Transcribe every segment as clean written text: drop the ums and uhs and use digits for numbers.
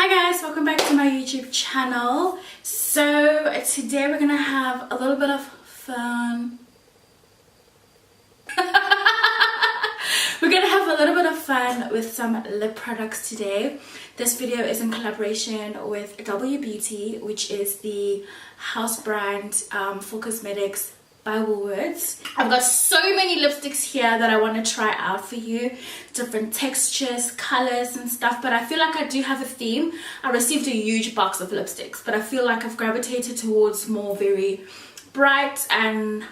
Hi guys, welcome back to my YouTube channel. So today we're gonna have a little bit of fun. We're gonna have a little bit of fun with some lip products today. This video is in collaboration with WBeauty, which is the house brand for cosmetics by Woolworths. I've got so many lipsticks here that I want to try out for you, different textures, colors and stuff, but I feel like I do have a theme. I received a huge box of lipsticks, but I feel like I've gravitated towards more very bright and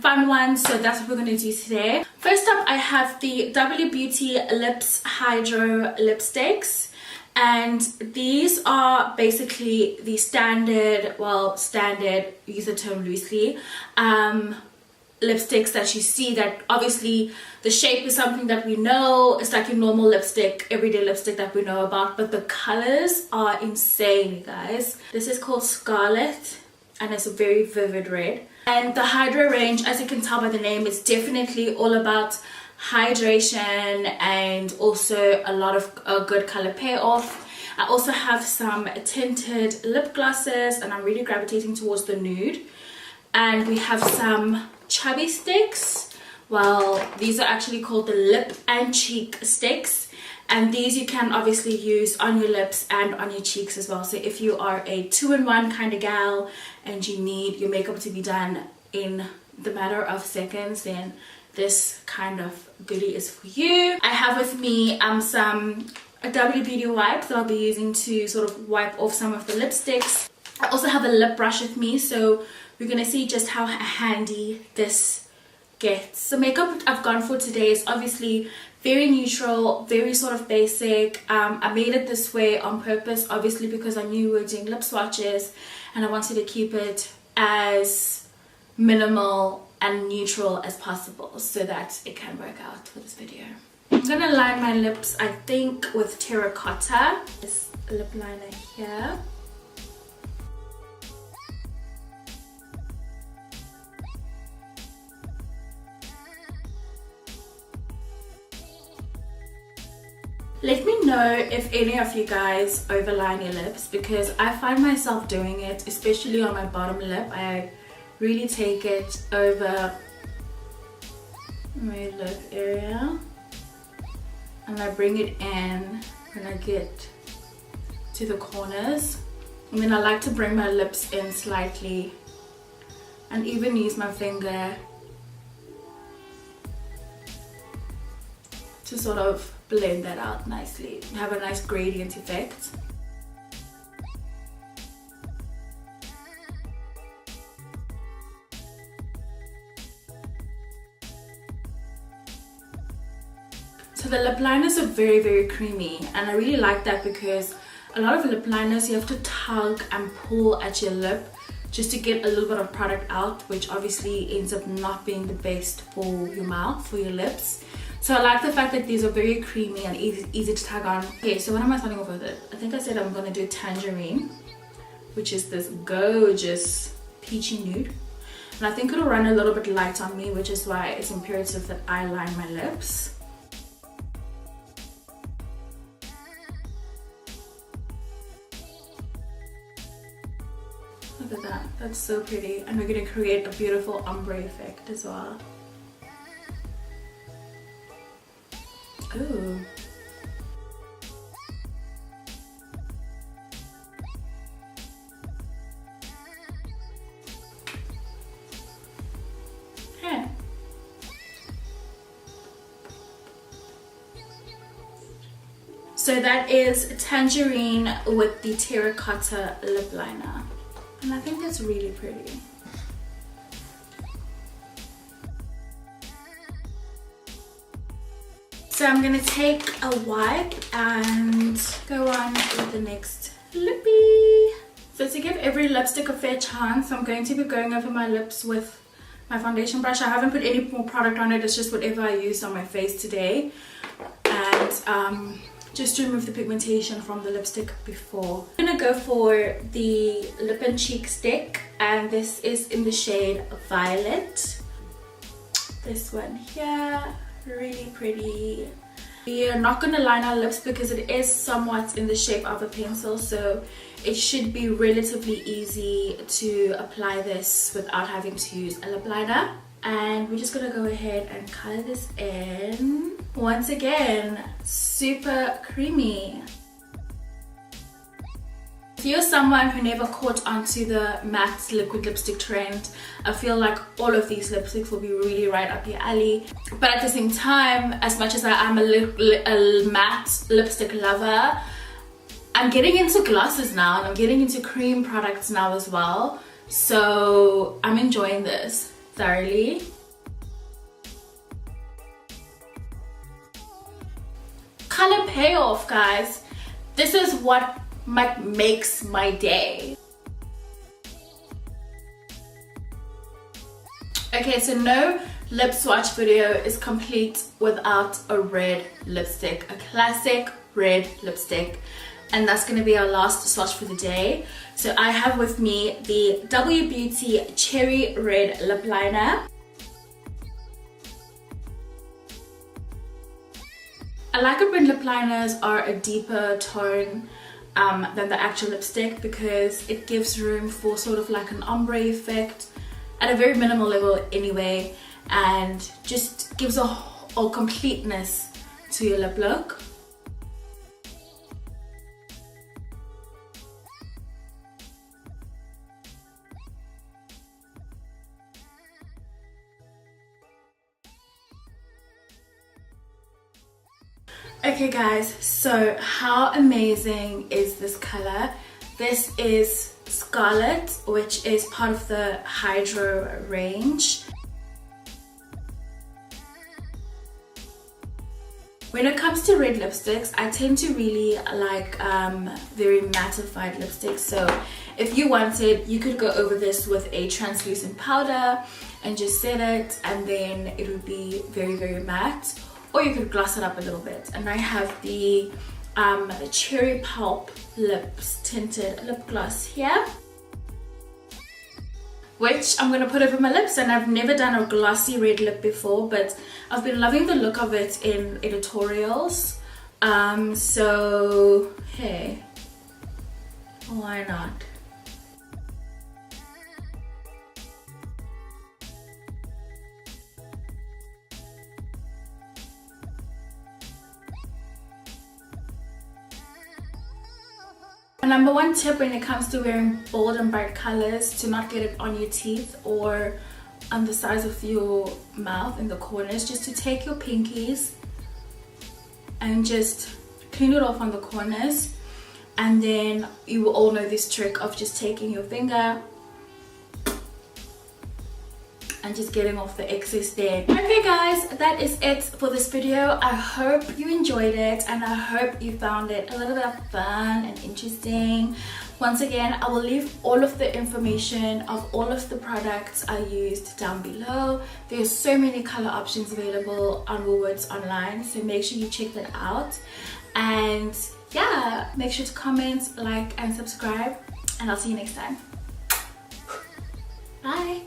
fun ones, so that's what we're going to do today. First up, I have the WBeauty Lips Hydro lipsticks, and these are basically the standard, use the term loosely, lipsticks that you see. That obviously the shape is something that we know, it's like your normal lipstick, everyday lipstick that we know about, but the colors are insane, you guys. This is called Scarlet and it's a very vivid red. And the Hydro range, as you can tell by the name, is definitely all about hydration and also a lot of a good color payoff. I also have some tinted lip glosses and I'm really gravitating towards the nude. And we have some chubby sticks. Well, these are actually called the lip and cheek sticks, and these you can obviously use on your lips and on your cheeks as well. So if you are a two-in-one kind of gal and you need your makeup to be done in the matter of seconds, then this kind of goodie is for you. I have with me some WBeauty wipes that I'll be using to sort of wipe off some of the lipsticks. I also have a lip brush with me, so we're gonna see just how handy this gets. So makeup I've gone for today is obviously very neutral, very sort of basic. I made it this way on purpose, obviously, because I knew we were doing lip swatches and I wanted to keep it as minimal and neutral as possible so that it can work out for this video. I'm gonna line my lips, I think, with terracotta. This lip liner here. Let me know if any of you guys overline your lips, because I find myself doing it, especially on my bottom lip. I really take it over my lip area and I bring it in when I get to the corners. And then I like to bring my lips in slightly and even use my finger to sort of blend that out nicely, have a nice gradient effect. So the lip liners are very creamy, and I really like that because a lot of lip liners you have to tug and pull at your lip just to get a little bit of product out, which obviously ends up not being the best for your mouth, for your lips. So I like the fact that these are very creamy and easy to tag on. Okay, so what am I starting off with it? I think I said I'm gonna do Tangerine, which is this gorgeous peachy nude. And I think it'll run a little bit light on me, which is why it's imperative that I line my lips. Look at that, that's so pretty. And we're gonna create a beautiful ombre effect as well. Ooh. Okay. So that is Tangerine with the terracotta lip liner. And I think that's really pretty. So I'm gonna take a wipe and go on with the next lippy. So to give every lipstick a fair chance, I'm going to be going over my lips with my foundation brush. I haven't put any more product on it, it's just whatever I used on my face today. And just to remove the pigmentation from the lipstick before. I'm gonna go for the lip and cheek stick, and this is in the shade Violet. This one here, really pretty. We are not going to line our lips because it is somewhat in the shape of a pencil, so it should be relatively easy to apply this without having to use a lip liner. And we're just going to go ahead and color this in. Once again, super creamy. If you're someone who never caught onto the matte liquid lipstick trend, I feel like all of these lipsticks will be really right up your alley. But at the same time, as much as I am a matte lipstick lover, I'm getting into glosses now and I'm getting into cream products now as well. So I'm enjoying this thoroughly. Color payoff, guys. This is what makes my day. Okay, so no lip swatch video is complete without a red lipstick, a classic red lipstick, and that's going to be our last swatch for the day. So I have with me the WBeauty Cherry Red Lip Liner. I like it when lip liners are a deeper tone than the actual lipstick, because it gives room for sort of like an ombre effect at a very minimal level anyway, and just gives a completeness to your lip look. Okay guys, so how amazing is this color? This is Scarlet, which is part of the Hydro range. When it comes to red lipsticks, I tend to really like very mattified lipsticks. So if you wanted, you could go over this with a translucent powder and just set it, and then it would be very, very matte. Or you could gloss it up a little bit. And I have the Cherry Pulp Lips Tinted Lip Gloss here, which I'm going to put over my lips. And I've never done a glossy red lip before, but I've been loving the look of it in editorials. So, hey, why not? Number one tip when it comes to wearing bold and bright colors, to not get it on your teeth or on the sides of your mouth in the corners, just to take your pinkies and just clean it off on the corners. And then you will all know this trick of just taking your finger and just getting off the excess there. Okay guys, that is it for this video. I hope you enjoyed it, and I hope you found it a little bit of fun and interesting. Once again, I will leave all of the information of all of the products I used down below. There's so many color options available on Woolworths online, so make sure you check that out. And yeah, make sure to comment, like and subscribe, and I'll see you next time. Bye.